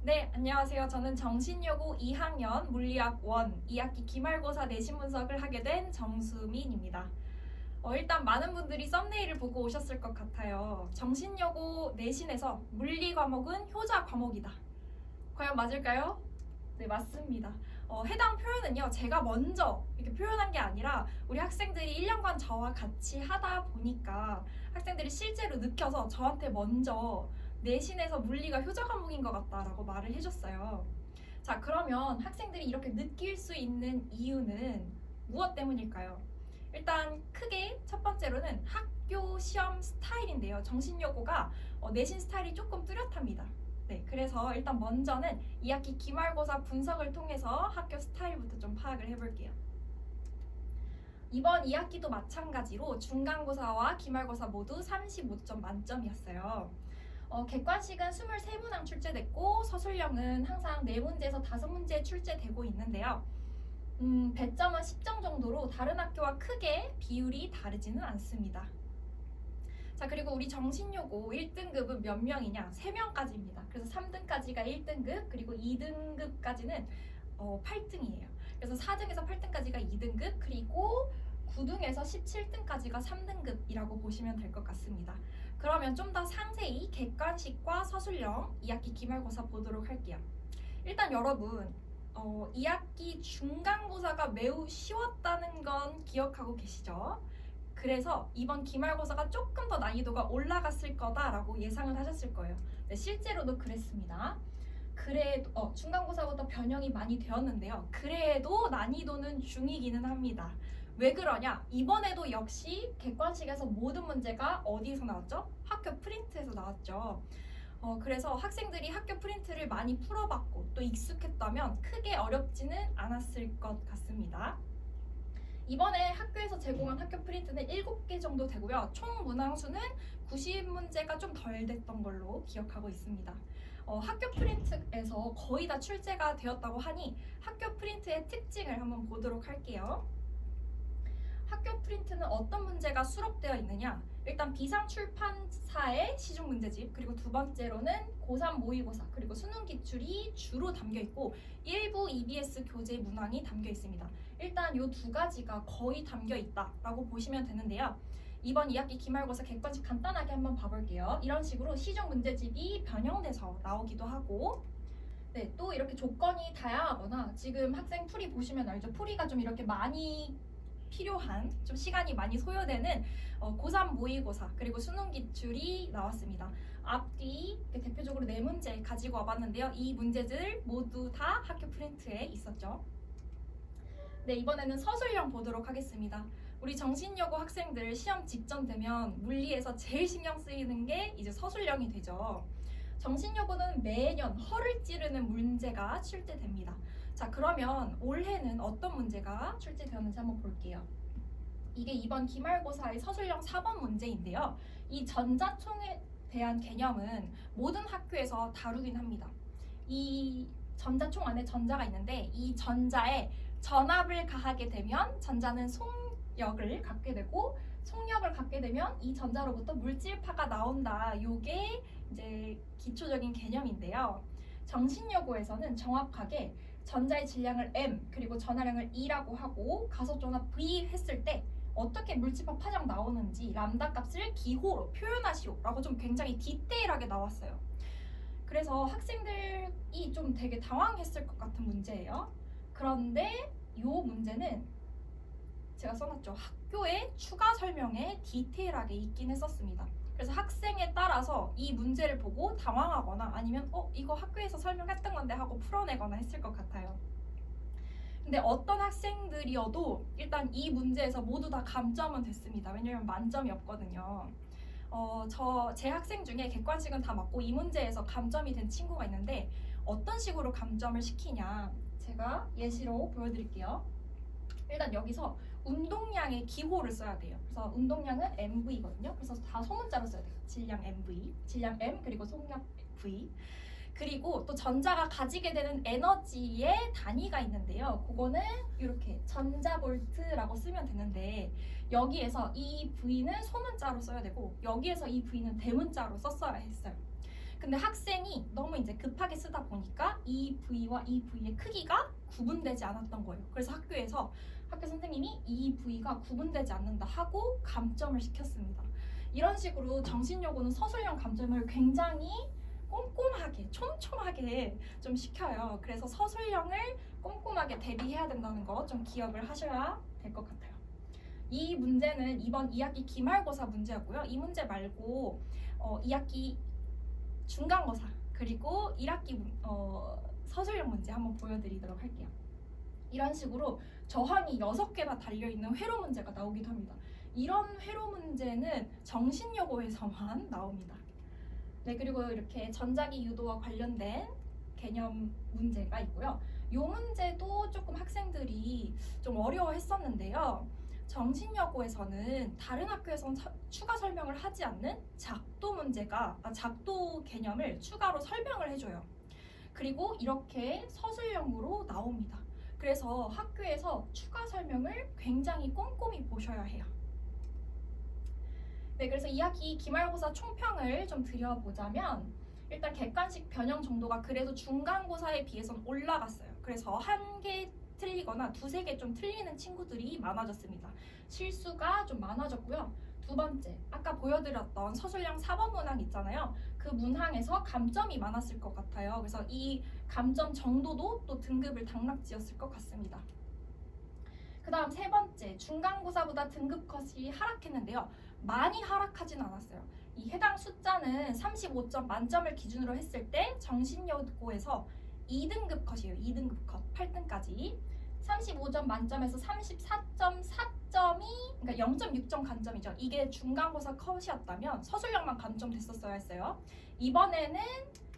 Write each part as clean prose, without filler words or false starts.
네, 안녕하세요. 저는 정신여고 2학년 물리학 1 2학기 기말고사 내신 분석을 하게 된 정수민입니다. 일단 많은 분들이 썸네일을 보고 오셨을 것 같아요. 정신여고 내신에서 물리 과목은 효자 과목이다. 과연 맞을까요? 네, 맞습니다. 해당 표현은요, 제가 먼저 이렇게 표현한 게 아니라 우리 학생들이 1년간 저와 같이 하다 보니까 학생들이 실제로 느껴서 저한테 먼저 내신에서 물리가 효자 과목인 것 같다라고 말을 해줬어요. 자, 그러면 학생들이 이렇게 느낄 수 있는 이유는 무엇 때문일까요? 일단 크게 첫 번째로는 학교 시험 스타일인데요. 정신여고가 내신 스타일이 조금 뚜렷합니다. 네, 그래서 일단 먼저는 2학기 기말고사 분석을 통해서 학교 스타일부터 좀 파악을 해볼게요. 이번 2학기도 마찬가지로 중간고사와 기말고사 모두 35점 만점이었어요. 객관식은 23문항 출제됐고 서술형은 항상 4문제에서 5문제 출제되고 있는데요. 배점은 10점 정도로 다른 학교와 크게 비율이 다르지는 않습니다. 자, 그리고 우리 정신여고 1등급은 몇 명이냐? 3명까지입니다. 그래서 3등까지가 1등급, 그리고 2등급까지는 8등이에요. 그래서 4등에서 8등까지가 2등급, 그리고 9등에서 17등까지가 3등급이라고 보시면 될 것 같습니다. 그러면 좀 더 상세히 객관식과 서술형 2학기 기말고사 보도록 할게요. 일단 여러분 2학기 중간고사가 매우 쉬웠다는 건 기억하고 계시죠? 그래서 이번 기말고사가 조금 더 난이도가 올라갔을 거다라고 예상을 하셨을 거예요. 네, 실제로도 그랬습니다. 그래도 중간고사보다 변형이 많이 되었는데요. 그래도 난이도는 중이기는 합니다. 왜 그러냐? 이번에도 역시 객관식에서 모든 문제가 어디에서 나왔죠? 학교 프린트에서 나왔죠. 그래서 학생들이 학교 프린트를 많이 풀어봤고 또 익숙했다면 크게 어렵지는 않았을 것 같습니다. 이번에 학교에서 제공한 학교 프린트는 7개 정도 되고요. 총 문항수는 90문제가 좀 덜 됐던 걸로 기억하고 있습니다. 학교 프린트에서 거의 다 출제가 되었다고 하니 학교 프린트의 특징을 한번 보도록 할게요. 학교 프린트는 어떤 문제가 수록되어 있느냐? 일단 비상출판사의 시중문제집, 그리고 두 번째로는 고3 모의고사, 그리고 수능 기출이 주로 담겨 있고 일부 EBS 교재 문항이 담겨 있습니다. 일단 이 두 가지가 거의 담겨 있다라고 보시면 되는데요. 이번 2학기 기말고사 객관식 간단하게 한번 봐볼게요. 이런 식으로 시중 문제집이 변형돼서 나오기도 하고, 네, 또 이렇게 조건이 다양하거나 지금 학생 풀이 보시면 알죠? 풀이가 좀 이렇게 많이 필요한, 좀 시간이 많이 소요되는 고3 모의고사 그리고 수능 기출이 나왔습니다. 앞뒤 대표적으로 4문제 가지고 와봤는데요. 이 문제들 모두 다 학교 프린트에 있었죠. 네, 이번에는 서술형 보도록 하겠습니다. 우리 정신여고 학생들 시험 직전 되면 물리에서 제일 신경 쓰이는 게 이제 서술형이 되죠. 정신여고는 매년 허를 찌르는 문제가 출제됩니다. 자, 그러면 올해는 어떤 문제가 출제되었는지 한번 볼게요. 이게 이번 기말고사의 서술형 4번 문제인데요. 이 전자총에 대한 개념은 모든 학교에서 다루긴 합니다. 이 전자총 안에 전자가 있는데 이 전자에 전압을 가하게 되면 전자는 속력을 갖게 되고 속력을 갖게 되면 이 전자로부터 물질파가 나온다. 요게 이제 기초적인 개념인데요. 정신여고에서는 정확하게 전자의 질량을 m 그리고 전하량을 e라고 하고 가속전압 v 했을 때 어떻게 물질파 파장 나오는지 람다 값을 기호로 표현하시오라고 좀 굉장히 디테일하게 나왔어요. 그래서 학생들이 좀 되게 당황했을 것 같은 문제예요. 그런데 이 문제는 제가 써놨죠. 학교의 추가 설명에 디테일하게 있긴 했었습니다. 그래서 학생에 따라서 이 문제를 보고 당황하거나 아니면 이거 학교에서 설명했던 건데 하고 풀어내거나 했을 것 같아요. 근데 어떤 학생들이어도 일단 이 문제에서 모두 다 감점은 됐습니다. 왜냐면 만점이 없거든요. 제 학생 중에 객관식은 다 맞고 이 문제에서 감점이 된 친구가 있는데 어떤 식으로 감점을 시키냐 제가 예시로 보여드릴게요. 일단 여기서 운동량의 기호를 써야 돼요. 그래서 운동량은 MV거든요. 그래서 다 소문자로 써야 돼요. 질량 MV, 질량 M 그리고 속력 V. 그리고 또 전자가 가지게 되는 에너지의 단위가 있는데요. 그거는 이렇게 전자볼트라고 쓰면 되는데 여기에서 이 V는 소문자로 써야 되고 여기에서 이 V는 대문자로 썼어야 했어요. 근데 학생이 너무 이제 급하게 쓰다 보니까 이 부위와 이 부위의 크기가 구분되지 않았던 거예요. 그래서 학교 선생님이 이 부위가 구분되지 않는다 하고 감점을 시켰습니다. 이런 식으로 정신요고는 서술형 감점을 굉장히 꼼꼼하게 촘촘하게 좀 시켜요. 그래서 서술형을 꼼꼼하게 대비해야 된다는 거 좀 기억을 하셔야 될 것 같아요. 이 문제는 이번 2학기 기말고사 문제였고요. 이 문제 말고 2학기 중간고사 그리고 1학기 서술형 문제 한번 보여드리도록 할게요. 이런 식으로 저항이 6개나 달려있는 회로 문제가 나오기도 합니다. 이런 회로 문제는 정신여고에서만 나옵니다. 네, 그리고 이렇게 전자기 유도와 관련된 개념 문제가 있고요. 이 문제도 조금 학생들이 좀 어려워했었는데요. 정신여고에서는 다른 학교에서는 추가 설명을 하지 않는 작도 개념을 추가로 설명을 해줘요. 그리고 이렇게 서술형으로 나옵니다. 그래서 학교에서 추가 설명을 굉장히 꼼꼼히 보셔야 해요. 네, 그래서 2학기 기말고사 총평을 좀 드려보자면 일단 객관식 변형 정도가 그래도 중간고사에 비해서는 올라갔어요. 그래서 1개 틀리거나 2~3개 좀 틀리는 친구들이 많아졌습니다. 실수가 좀 많아졌고요. 두 번째, 아까 보여드렸던 서술형 4번 문항 있잖아요. 그 문항에서 감점이 많았을 것 같아요. 그래서 이 감점 정도도 또 등급을 당락지었을 것 같습니다. 그 다음 세 번째, 중간고사보다 등급 컷이 하락했는데요. 많이 하락하진 않았어요. 이 해당 숫자는 35점 만점을 기준으로 했을 때 정신여고에서 2등급 컷이에요. 2등급 컷, 8등까지. 35점 만점에서 34.4점이 그러니까 0.6점 감점이죠. 이게 중간고사 컷이었다면 서술형만 감점됐었어야 했어요. 이번에는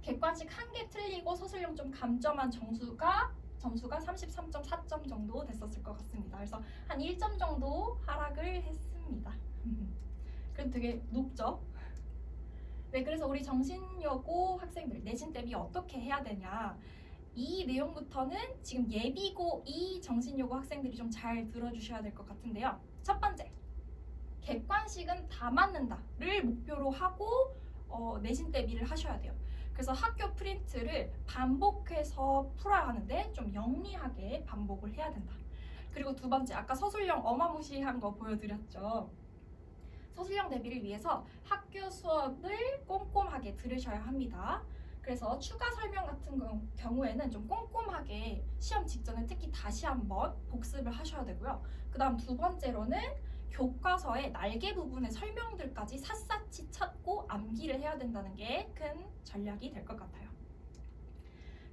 객관식 1개 틀리고 서술형 좀 감점한 점수가 33.4점 정도 됐었을 것 같습니다. 그래서 한 1점 정도 하락을 했습니다. 그래도 되게 높죠? 네, 그래서 우리 정신여고 학생들 내신 대비 어떻게 해야 되냐, 이 내용부터는 지금 예비고 2 정신여고 학생들이 좀 잘 들어주셔야 될 것 같은데요. 첫 번째, 객관식은 다 맞는다를 목표로 하고 내신 대비를 하셔야 돼요. 그래서 학교 프린트를 반복해서 풀어야 하는데 좀 영리하게 반복을 해야 된다. 그리고 두 번째, 아까 서술형 어마무시한 거 보여드렸죠. 서술형 대비를 위해서 학교 수업을 꼼꼼하게 들으셔야 합니다. 그래서 추가 설명 같은 경우에는 좀 꼼꼼하게 시험 직전에 특히 다시 한번 복습을 하셔야 되고요. 그 다음 두 번째로는 교과서의 날개 부분의 설명들까지 샅샅이 찾고 암기를 해야 된다는 게 큰 전략이 될 것 같아요.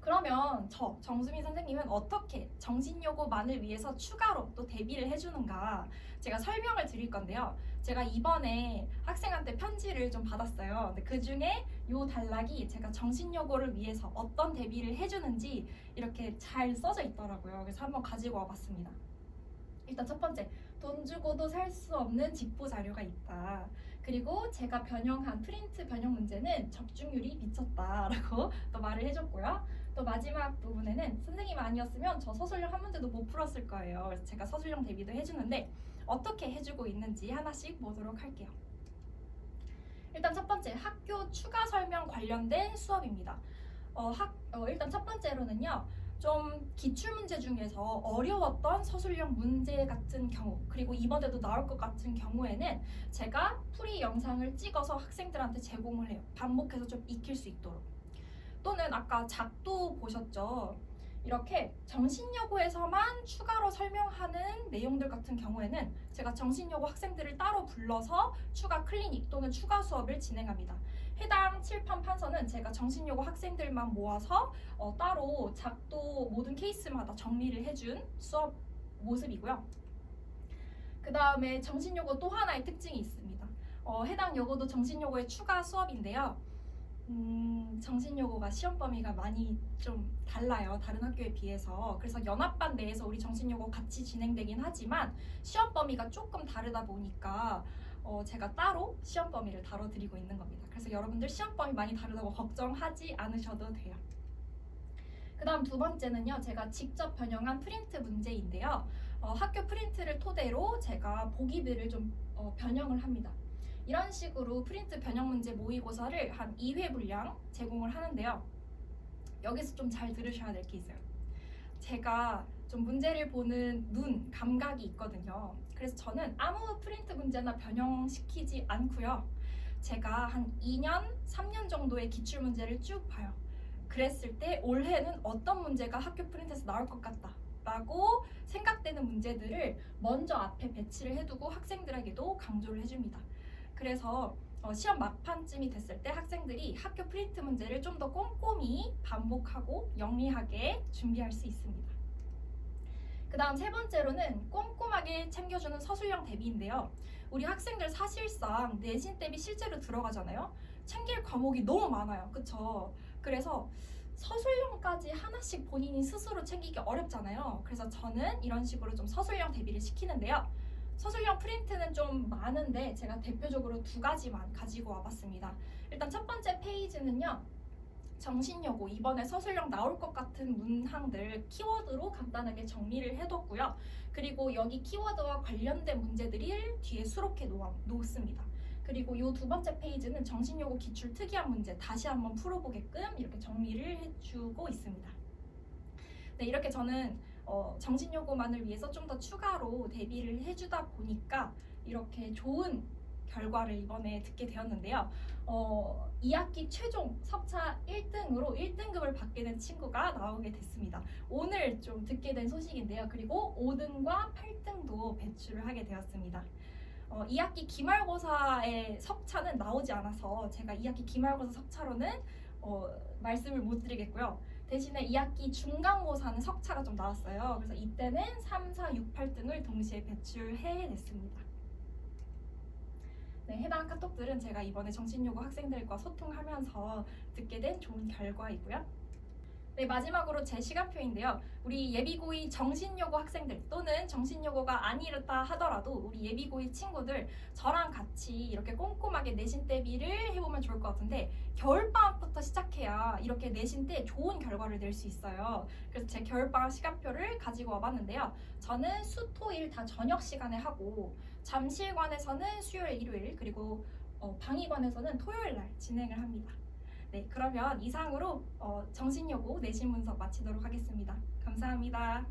그러면 저 정수민 선생님은 어떻게 정신여고만을 위해서 추가로 또 대비를 해주는가, 제가 설명을 드릴 건데요. 제가 이번에 학생한테 편지를 좀 받았어요. 근데 그 중에 요 단락이 제가 정신여고를 위해서 어떤 대비를 해주는지 이렇게 잘 써져 있더라고요. 그래서 한번 가지고 와봤습니다. 일단 첫 번째, 돈 주고도 살 수 없는 직보 자료가 있다. 그리고 제가 변형한 프린트 변형 문제는 적중률이 미쳤다라고 또 말을 해줬고요. 또 마지막 부분에는 선생님 아니었으면 저 서술형 한 문제도 못 풀었을 거예요. 그래서 제가 서술형 대비도 해주는데 어떻게 해주고 있는지 하나씩 보도록 할게요. 일단 첫 번째, 학교 추가 설명 관련된 수업입니다. 일단 첫 번째로는요. 좀 기출문제 중에서 어려웠던 서술형 문제 같은 경우, 그리고 이번에도 나올 것 같은 경우에는 제가 풀이 영상을 찍어서 학생들한테 제공을 해요. 반복해서 좀 익힐 수 있도록. 또는 아까 작도 보셨죠? 이렇게 정신여고에서만 추가로 설명하는 내용들 같은 경우에는 제가 정신여고 학생들을 따로 불러서 추가 클리닉 또는 추가 수업을 진행합니다. 해당 칠판 판서는 제가 정신여고 학생들만 모아서 따로 작도 모든 케이스마다 정리를 해준 수업 모습이고요. 그 다음에 정신여고 또 하나의 특징이 있습니다. 해당 여고도 정신여고의 추가 수업인데요. 정신여고가 시험 범위가 많이 좀 달라요. 다른 학교에 비해서. 그래서 연합반 내에서 우리 정신여고 같이 진행되긴 하지만 시험 범위가 조금 다르다 보니까 제가 따로 시험 범위를 다뤄드리고 있는 겁니다. 그래서 여러분들 시험 범위 많이 다르다고 걱정하지 않으셔도 돼요. 그 다음 두 번째는요. 제가 직접 변형한 프린트 문제인데요. 학교 프린트를 토대로 제가 보기들을 좀 변형을 합니다. 이런 식으로 프린트 변형 문제 모의고사를 한 2회 분량 제공을 하는데요. 여기서 좀 잘 들으셔야 될 게 있어요. 제가 좀 문제를 보는 눈, 감각이 있거든요. 그래서 저는 아무 프린트 문제나 변형시키지 않고요. 제가 한 2년, 3년 정도의 기출 문제를 쭉 봐요. 그랬을 때 올해는 어떤 문제가 학교 프린트에서 나올 것 같다 라고 생각되는 문제들을 먼저 앞에 배치를 해두고 학생들에게도 강조를 해줍니다. 그래서 시험 막판쯤이 됐을 때 학생들이 학교 프린트 문제를 좀 더 꼼꼼히 반복하고 영리하게 준비할 수 있습니다. 그 다음 세 번째로는 꼼꼼하게 챙겨주는 서술형 대비인데요. 우리 학생들 사실상 내신 대비 실제로 들어가잖아요. 챙길 과목이 너무 많아요. 그쵸? 그래서 서술형까지 하나씩 본인이 스스로 챙기기 어렵잖아요. 그래서 저는 이런 식으로 좀 서술형 대비를 시키는데요. 서술형 프린트는 좀 많은데 제가 대표적으로 두 가지만 가지고 와봤습니다. 일단 첫 번째 페이지는요. 정신여고 이번에 서술형 나올 것 같은 문항들 키워드로 간단하게 정리를 해뒀고요. 그리고 여기 키워드와 관련된 문제들을 뒤에 수록해 놓습니다. 그리고 이 두 번째 페이지는 정신여고 기출 특이한 문제 다시 한번 풀어보게끔 이렇게 정리를 해주고 있습니다. 네, 이렇게 저는 정신여고만을 위해서 좀 더 추가로 대비를 해주다 보니까 이렇게 좋은 결과를 이번에 듣게 되었는데요. 2학기 최종 석차 1등으로 1등급을 받게 된 친구가 나오게 됐습니다. 오늘 좀 듣게 된 소식인데요. 그리고 5등과 8등도 배출을 하게 되었습니다. 2학기 기말고사의 석차는 나오지 않아서 제가 2학기 기말고사 석차로는 말씀을 못 드리겠고요. 대신에 2학기 중간고사는 석차가 좀 나왔어요. 그래서 이때는 3, 4, 6, 8등을 동시에 배출해냈습니다. 네, 해당 카톡들은 제가 이번에 정신여고 학생들과 소통하면서 듣게 된 좋은 결과이고요. 네, 마지막으로 제 시간표인데요. 우리 예비고이 정신여고 학생들 또는 정신여고가 아니렇다 하더라도 우리 예비고이 친구들 저랑 같이 이렇게 꼼꼼하게 내신 대비를 해보면 좋을 것 같은데 겨울방학부터 시작해야 이렇게 내신 때 좋은 결과를 낼 수 있어요. 그래서 제 겨울방학 시간표를 가지고 와봤는데요. 저는 수, 토, 일 다 저녁 시간에 하고 잠실관에서는 수요일, 일요일 그리고 방위관에서는 토요일 날 진행을 합니다. 네, 그러면 이상으로 정신여고 내신 분석 마치도록 하겠습니다. 감사합니다.